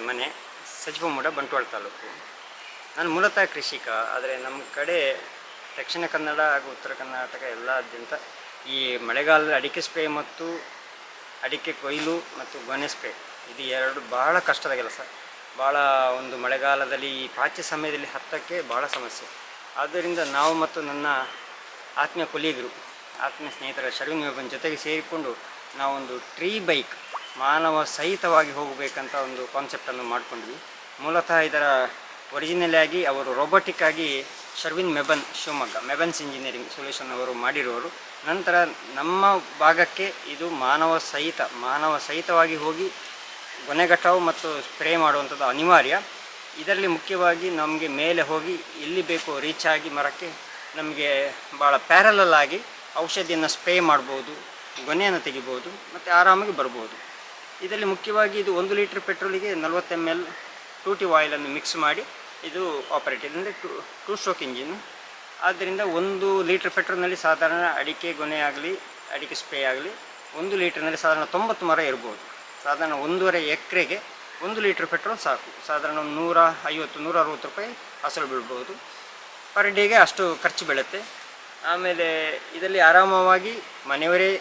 ಮನೆ ಸಜಿಪಮೂಡ ಬಂಟ್ವಾಳ ತಾಲೂಕು. ನಾನು ಮೂಲತಃ ಕೃಷಿಕ. ಆದರೆ ನಮ್ಮ ಕಡೆ ದಕ್ಷಿಣ ಕನ್ನಡ ಹಾಗೂ ಉತ್ತರ ಕರ್ನಾಟಕ ಎಲ್ಲಾದ್ಯಂತ ಈ ಮಳೆಗಾಲದ ಅಡಿಕೆ ಸ್ಪ್ರೇ ಮತ್ತು ಅಡಿಕೆ ಕೊಯ್ಲು ಮತ್ತು ಗೊನೆ ಸ್ಪ್ರೇ ಇದು ಎರಡು ಭಾಳ ಕಷ್ಟದ ಕೆಲಸ. ಭಾಳ ಒಂದು ಮಳೆಗಾಲದಲ್ಲಿ ಈ ಪಾಚಿ ಸಮಯದಲ್ಲಿ ಹತ್ತಕ್ಕೆ ಭಾಳ ಸಮಸ್ಯೆ. ಆದ್ದರಿಂದ ನಾವು ಮತ್ತು ನನ್ನ ಆತ್ಮೀಯ ಕೊಲೀಗರು, ಆತ್ಮೀಯ ಸ್ನೇಹಿತರ ಶರ್ವಿನ್ ವೆಬನ್ ಜೊತೆಗೆ ಸೇರಿಕೊಂಡು ನಾವೊಂದು ಟ್ರೀ ಬೈಕ್ ಮಾನವ ಸಹಿತವಾಗಿ ಹೋಗಬೇಕಂತ ಒಂದು ಕಾನ್ಸೆಪ್ಟನ್ನು ಮಾಡಿಕೊಂಡ್ವಿ. ಮೂಲತಃ ಇದರ ಒರಿಜಿನಲ್ ಆಗಿ ಅವರು ರೋಬೋಟಿಕ್ ಆಗಿ ಶರ್ವಿನ್ ಮೆಬನ್ ಶಿವಮೊಗ್ಗ ಮೆಬನ್ಸ್ ಇಂಜಿನಿಯರಿಂಗ್ ಸೊಲ್ಯೂಷನ್ ಅವರು ಮಾಡಿರುವರು. ನಂತರ ನಮ್ಮ ಭಾಗಕ್ಕೆ ಇದು ಮಾನವ ಸಹಿತವಾಗಿ ಹೋಗಿ ಗೊನೆಗಟಾವು ಮತ್ತು ಸ್ಪ್ರೇ ಮಾಡುವಂಥದ್ದು ಅನಿವಾರ್ಯ. ಇದರಲ್ಲಿ ಮುಖ್ಯವಾಗಿ ನಮಗೆ ಮೇಲೆ ಹೋಗಿ ಎಲ್ಲಿ ಬೇಕೋ ರೀಚ್ ಆಗಿ ಮರಕ್ಕೆ ನಮಗೆ ಭಾಳ ಪ್ಯಾರಲಲ್ ಆಗಿ ಔಷಧಿಯನ್ನು ಸ್ಪ್ರೇ ಮಾಡ್ಬೋದು, ಗೊನೆಯನ್ನು ತೆಗಿಬೋದು ಮತ್ತು ಆರಾಮಾಗಿ ಬರ್ಬೋದು. ಇದರಲ್ಲಿ ಮುಖ್ಯವಾಗಿ ಇದು 1 ಲೀಟ್ರ್ ಪೆಟ್ರೋಲಿಗೆ 40 ml 2T ಆಯಿಲನ್ನು ಮಿಕ್ಸ್ ಮಾಡಿ ಇದು ಆಪರೇಟ್ ಇದೆ. ಅಂದರೆ ಟೂ ಸ್ಟ್ರೋಕ್ ಇಂಜಿನ್. ಆದ್ದರಿಂದ 1 ಲೀಟ್ರ್ ಪೆಟ್ರೋಲ್ನಲ್ಲಿ ಸಾಧಾರಣ ಅಡಿಕೆ ಗೊನೆ ಆಗಲಿ ಅಡಿಕೆ ಸ್ಪ್ರೇ ಆಗಲಿ 1 ಲೀಟ್ರ್ನಲ್ಲಿ ಸಾಧಾರಣ 90 ಮರ ಇರ್ಬೋದು. ಸಾಧಾರಣ 1.5 ಎಕರೆಗೆ 1 ಲೀಟ್ರ್ ಪೆಟ್ರೋಲ್ ಸಾಕು. ಸಾಧಾರಣ 150-160 ರೂಪಾಯಿ ಅಸಲು ಬೀಳ್ಬೋದು. ಪರ್ ಡೇಗೆ ಅಷ್ಟು ಖರ್ಚು ಬೀಳುತ್ತೆ. ಆಮೇಲೆ ಇದರಲ್ಲಿ ಆರಾಮವಾಗಿ ಮನೆಯವರೇ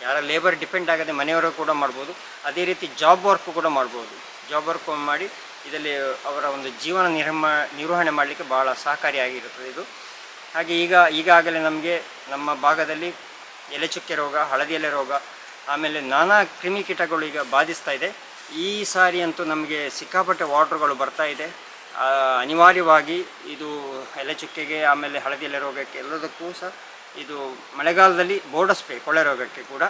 ಯಾರ ಲೇಬರ್ ಡಿಪೆಂಡ್ ಆಗದೆ ಮನೆಯವರು ಕೂಡ ಮಾಡ್ಬೋದು. ಅದೇ ರೀತಿ ಜಾಬ್ ವರ್ಕ್ ಕೂಡ ಮಾಡ್ಬೋದು. ಜಾಬ್ ವರ್ಕ್ ಮಾಡಿ ಇದರಲ್ಲಿ ಅವರ ಒಂದು ಜೀವನ ನಿರ್ವಹಣೆ ಮಾಡಲಿಕ್ಕೆ ಭಾಳ ಸಹಕಾರಿಯಾಗಿರುತ್ತದೆ ಇದು. ಹಾಗೆ ಈಗಾಗಲೇ ನಮಗೆ ನಮ್ಮ ಭಾಗದಲ್ಲಿ ಎಲೆ ಚುಕ್ಕೆ ರೋಗ, ಹಳದಿ ಎಲೆ ರೋಗ, ಆಮೇಲೆ ನಾನಾ ಕ್ರಿಮಿಕೀಟಗಳು ಈಗ ಬಾಧಿಸ್ತಾ ಇದೆ. ಈ ಸಾರಿ ಅಂತೂ ನಮಗೆ ಸಿಕ್ಕಾಪಟ್ಟೆ ವಾಟ್ರುಗಳು ಬರ್ತಾ ಇದೆ. ಅನಿವಾರ್ಯವಾಗಿ ಇದು ಎಲೆ ಚುಕ್ಕೆಗೆ ಆಮೇಲೆ ಹಳದಿ ಎಲೆ ರೋಗಕ್ಕೆ ಎಲ್ಲದಕ್ಕೂ ಸಹ ಇದು ಮಳೆಗಾಲದಲ್ಲಿ ಬೋರ್ಡರ್ ಸ್ಪ್ರೇ, ಕೊಳೆ ರೋಗಕ್ಕೆ ಕೂಡ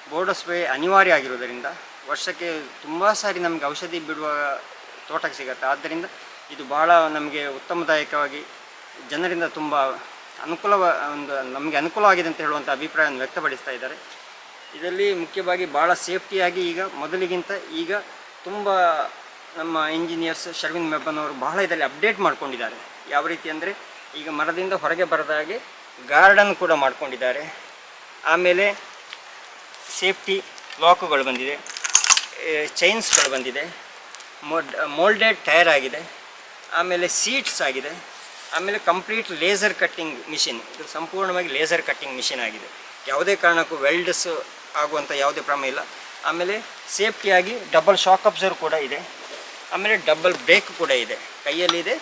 ಬೋರ್ಡರ್ ಸ್ಪ್ರೇ ಅನಿವಾರ್ಯ ಆಗಿರುವುದರಿಂದ ವರ್ಷಕ್ಕೆ ತುಂಬ ಸಾರಿ ನಮಗೆ ಔಷಧಿ ಬಿಡುವ ತೋಟಕ್ಕೆ ಸಿಗುತ್ತೆ. ಆದ್ದರಿಂದ ಇದು ಭಾಳ ನಮಗೆ ಉತ್ತಮದಾಯಕವಾಗಿ ಜನರಿಂದ ತುಂಬ ನಮಗೆ ಅನುಕೂಲವಾಗಿದೆ ಅಂತ ಹೇಳುವಂಥ ಅಭಿಪ್ರಾಯವನ್ನು ವ್ಯಕ್ತಪಡಿಸ್ತಾ ಇದ್ದಾರೆ. ಇದರಲ್ಲಿ ಮುಖ್ಯವಾಗಿ ಭಾಳ ಸೇಫ್ಟಿಯಾಗಿ ಈಗ ಮೊದಲಿಗಿಂತ ಈಗ ತುಂಬ ನಮ್ಮ ಇಂಜಿನಿಯರ್ಸ್ ಶರ್ವಿನ್ ಮೆಬ್ಬನ್ ಅವರು ಬಹಳ ಇದರಲ್ಲಿ ಅಪ್ಡೇಟ್ ಮಾಡ್ಕೊಂಡಿದ್ದಾರೆ. ಯಾವ ರೀತಿ ಅಂದರೆ ಈಗ ಮರದಿಂದ ಹೊರಗೆ ಬರದ ಹಾಗೆ ಗಾರ್ಡನ್ ಕೂಡ ಮಾಡ್ಕೊಂಡಿದ್ದಾರೆ. ಆಮೇಲೆ ಸೇಫ್ಟಿ ಲಾಕುಗಳು ಬಂದಿದೆ, ಚೈನ್ಸ್ಗಳು ಬಂದಿದೆ, ಮೋಲ್ಡೆಡ್ ಟೈರ್ ಆಗಿದೆ, ಆಮೇಲೆ ಸೀಟ್ಸ್ ಆಗಿದೆ, ಆಮೇಲೆ ಕಂಪ್ಲೀಟ್ ಲೇಸರ್ ಕಟ್ಟಿಂಗ್ ಮಿಷಿನ್. ಇದು ಸಂಪೂರ್ಣವಾಗಿ ಲೇಸರ್ ಕಟ್ಟಿಂಗ್ ಮಿಷಿನ್ ಆಗಿದೆ. ಯಾವುದೇ ಕಾರಣಕ್ಕೂ ವೆಲ್ಡ್ಸ್ ಆಗುವಂಥ ಯಾವುದೇ ಪ್ರಮೇಯ ಇಲ್ಲ. ಆಮೇಲೆ ಸೇಫ್ಟಿಯಾಗಿ ಡಬಲ್ ಶಾಕ್ ಅಬ್ಸರ್ವ್ ಕೂಡ ಇದೆ. ಆಮೇಲೆ ಡಬಲ್ ಬ್ರೇಕ್ ಕೂಡ ಇದೆ, ಕೈಯಲ್ಲಿದೆ,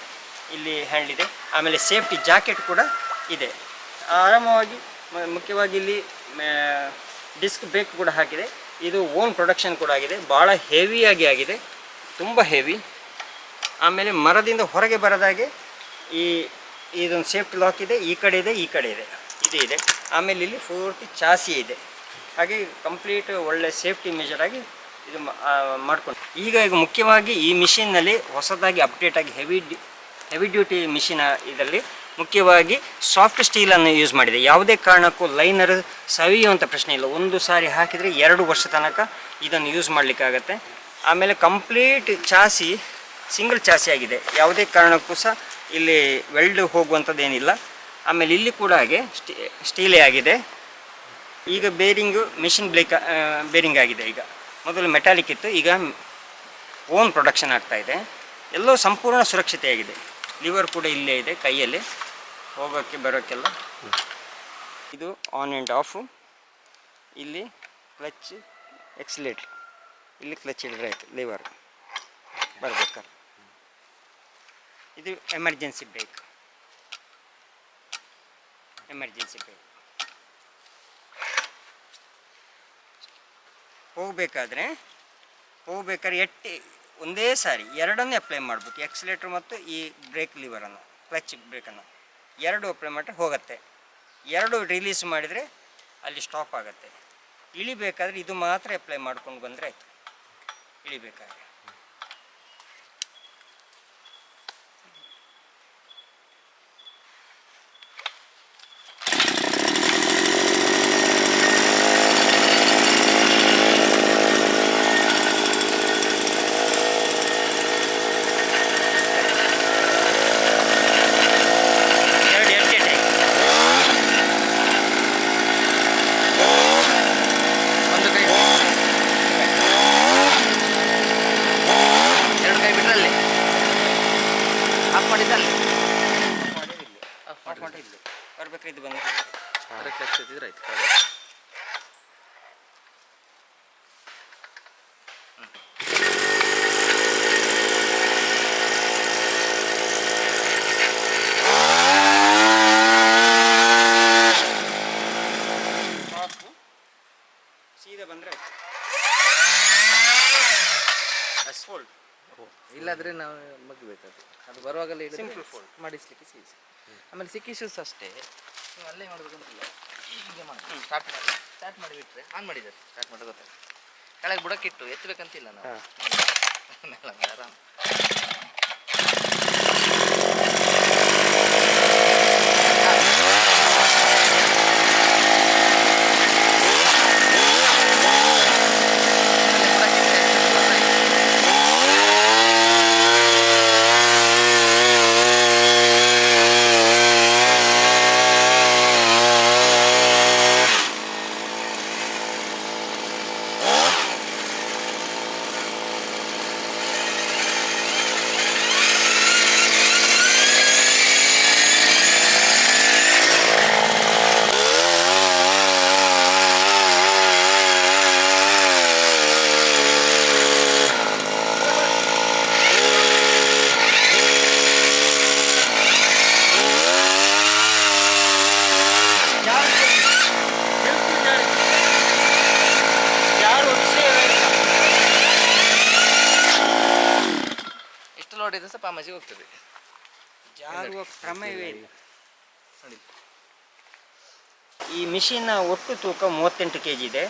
ಇಲ್ಲಿ ಹ್ಯಾಂಡ್ ಇದೆ. ಆಮೇಲೆ ಸೇಫ್ಟಿ ಜಾಕೆಟ್ ಕೂಡ ಇದೆ. ಆರಾಮವಾಗಿ ಮುಖ್ಯವಾಗಿ ಇಲ್ಲಿ ಡಿಸ್ಕ್ ಬ್ರೇಕ್ ಕೂಡ ಹಾಕಿದೆ. ಇದು ಓನ್ ಪ್ರೊಡಕ್ಷನ್ ಕೂಡ ಆಗಿದೆ. ಭಾಳ ಹೆವಿಯಾಗಿ ಆಗಿದೆ, ತುಂಬ ಹೆವಿ. ಆಮೇಲೆ ಮರದಿಂದ ಹೊರಗೆ ಬರದಾಗೆ ಇದೊಂದು ಸೇಫ್ಟಿ ಲಾಕ್ ಇದೆ. ಈ ಕಡೆ ಇದೆ, ಈ ಕಡೆ ಇದೆ, ಇದು ಇದೆ. ಆಮೇಲೆ ಇಲ್ಲಿ ಪೂರ್ತಿ ಚಾಸಿ ಇದೆ. ಹಾಗೆ ಕಂಪ್ಲೀಟ್ ಒಳ್ಳೆ ಸೇಫ್ಟಿ ಮೆಜರಾಗಿ ಇದು ಮಾಡ್ಕೊಂಡು ಈಗ ಮುಖ್ಯವಾಗಿ ಈ ಮಿಷಿನ್ನಲ್ಲಿ ಹೊಸದಾಗಿ ಅಪ್ಡೇಟ್ ಆಗಿ ಹೆವಿ ಡ್ಯೂಟಿ ಮಿಷಿನ್ ಇದರಲ್ಲಿ ಮುಖ್ಯವಾಗಿ ಸಾಫ್ಟ್ ಸ್ಟೀಲನ್ನು ಯೂಸ್ ಮಾಡಿದೆ. ಯಾವುದೇ ಕಾರಣಕ್ಕೂ ಲೈನರ್ ಸವಿಯುವಂಥ ಪ್ರಶ್ನೆ ಇಲ್ಲ. ಒಂದು ಸಾರಿ ಹಾಕಿದರೆ 2 ವರ್ಷ ತನಕ ಇದನ್ನು ಯೂಸ್ ಮಾಡಲಿಕ್ಕಾಗತ್ತೆ. ಆಮೇಲೆ ಕಂಪ್ಲೀಟ್ ಚಾಸಿ ಸಿಂಗಲ್ ಚಾಸಿ ಆಗಿದೆ. ಯಾವುದೇ ಕಾರಣಕ್ಕೂ ಸಹ ಇಲ್ಲಿ ವೆಲ್ಡ್ ಹೋಗುವಂಥದ್ದೇನಿಲ್ಲ. ಆಮೇಲೆ ಇಲ್ಲಿ ಕೂಡ ಹಾಗೆ ಸ್ಟೀಲೇ ಆಗಿದೆ. ಈಗ ಬೇರಿಂಗು ಮಿಷಿನ್ ಬೇರಿಂಗ್ ಆಗಿದೆ. ಈಗ ಮೊದಲು ಮೆಟಾಲಿಕ್ ಇತ್ತು, ಈಗ ಓನ್ ಪ್ರೊಡಕ್ಷನ್ ಆಗ್ತಾಯಿದೆ. ಎಲ್ಲೋ ಸಂಪೂರ್ಣ ಸುರಕ್ಷತೆಯಾಗಿದೆ. ಲಿವರ್ ಕೂಡ ಇಲ್ಲೇ ಇದೆ, ಕೈಯಲ್ಲಿ ಹೋಗೋಕ್ಕೆ ಬರೋಕ್ಕೆಲ್ಲ. ಇದು ಆನ್ ಆ್ಯಂಡ್ ಆಫು. ಇಲ್ಲಿ ಕ್ಲಚ್, ಎಕ್ಸಿಲೇಟ್ರ್, ಇಲ್ಲಿ ಕ್ಲಚ್ ಹಿಡಿದ್ರೆ ಆಯಿತು, ಲಿವರ್ ಬರ್ಬೇಕಾದ್ರೆ. ಇದು ಎಮರ್ಜೆನ್ಸಿ ಬ್ರೇಕ್. ಹೋಗಬೇಕಾದ್ರೆ ಒಂದೇ ಸಾರಿ ಎರಡನ್ನೇ ಅಪ್ಲೈ ಮಾಡಬೇಕು. ಎಕ್ಸಿಲೇಟ್ರ್ ಮತ್ತು ಈ ಬ್ರೇಕ್ ಲಿವರನ್ನು, ಕ್ಲಚ್ ಬ್ರೇಕನ್ನು 2 ಅಪ್ಲೈ ಮಾಡಿದ್ರೆ ಹೋಗುತ್ತೆ. 2 ರಿಲೀಸ್ ಮಾಡಿದರೆ ಅಲ್ಲಿ ಸ್ಟಾಪ್ ಆಗುತ್ತೆ. ಇಳಿಬೇಕಾದ್ರೆ ಇದು ಮಾತ್ರ ಅಪ್ಲೈ ಮಾಡ್ಕೊಂಡು ಬಂದರೆ ಆಯಿತು. ಇಳಿಬೇಕಾದ್ರೆ ಬೇಕಾದ್ರೆ ಇದು ಬಂದು ಕರೆಕ್ಟ್ ಆಗ್ತಿದ್ರೆ ಆಯ್ತು. ಸೀದಾ ಬಂದರೆ ಫೋಲ್ಡ್. ಇಲ್ಲಾದರೆ ನಾವು ಮಗ್ಗಬೇಕು. ಅದು ಬರುವಾಗಲೇ ಸಿಂಪಲ್ ಫೋಲ್ಡ್ ಮಾಡಿಸ್ಲಿಕ್ಕೆ ಈಸಿ. ಆಮೇಲೆ ಸಿಕ್ಕಿ ಶೂಸ್ ಅಷ್ಟೇ, ನೀವು ಅಲ್ಲೇ ಮಾಡಬೇಕಂತಿಲ್ಲ, ಹೀಗೆ ಮಾಡಿ ಸ್ಟಾರ್ಟ್ ಮಾಡಿಬಿಟ್ರೆ ಆನ್ ಮಾಡಿದ್ದಾರೆ, ಸ್ಟಾರ್ಟ್ ಮಾಡೋದು ಗೊತ್ತಾಗ್ತದೆ. ಕೆಳಗೆ ಬುಡಕ್ಕಿಟ್ಟು ಎತ್ತಬೇಕಂತಿಲ್ಲ ನಾವು, ಆರಾಮ್. ನೋಡಿದ್ರೆ ಸ್ವಲ್ಪ ಆಮಜಿಗೆ ಹೋಗ್ತದೆ, ಜಾರುವ ಕ್ರಮವೇ ಇಲ್ಲ ನೋಡಿ. ಈ ಮಿಷಿನ್ನ ಒಟ್ಟು ತೂಕ 38 kg ಇದೆ.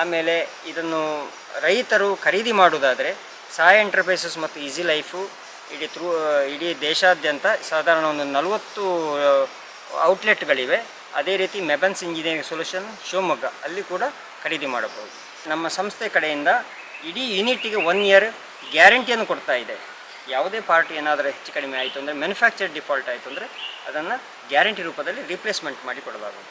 ಆಮೇಲೆ ಇದನ್ನು ರೈತರು ಖರೀದಿ ಮಾಡುವುದಾದರೆ ಸಾಯ ಎಂಟರ್ಪ್ರೈಸಸ್ ಮತ್ತು ಈಸಿ ಲೈಫು ಇಡೀ ದೇಶಾದ್ಯಂತ ಸಾಧಾರಣ ಒಂದು 40 ಔಟ್ಲೆಟ್ಗಳಿವೆ. ಅದೇ ರೀತಿ ಮೆಬನ್ಸ್ ಇಂಜಿನಿಯರಿಂಗ್ ಸೊಲ್ಯೂಷನ್ ಶಿವಮೊಗ್ಗ ಅಲ್ಲಿ ಕೂಡ ಖರೀದಿ ಮಾಡಬಹುದು. ನಮ್ಮ ಸಂಸ್ಥೆ ಕಡೆಯಿಂದ ಇಡೀ ಯೂನಿಟಿಗೆ 1 year ಗ್ಯಾರಂಟಿಯನ್ನು ಕೊಡ್ತಾ ಇದೆ. ಯಾವುದೇ ಪಾರ್ಟ್ ಏನಾದರೂ ಹೆಚ್ಚು ಕಡಿಮೆ ಆಯಿತು ಅಂದರೆ ಮ್ಯಾನುಫ್ಯಾಕ್ಚರ್ ಡಿಫಾಲ್ಟ್ ಆಯಿತು ಅಂದರೆ ಅದನ್ನು ಗ್ಯಾರಂಟಿ ರೂಪದಲ್ಲಿ ರಿಪ್ಲೇಸ್ಮೆಂಟ್ ಮಾಡಿ ಕೊಡಲಾಗುವುದು.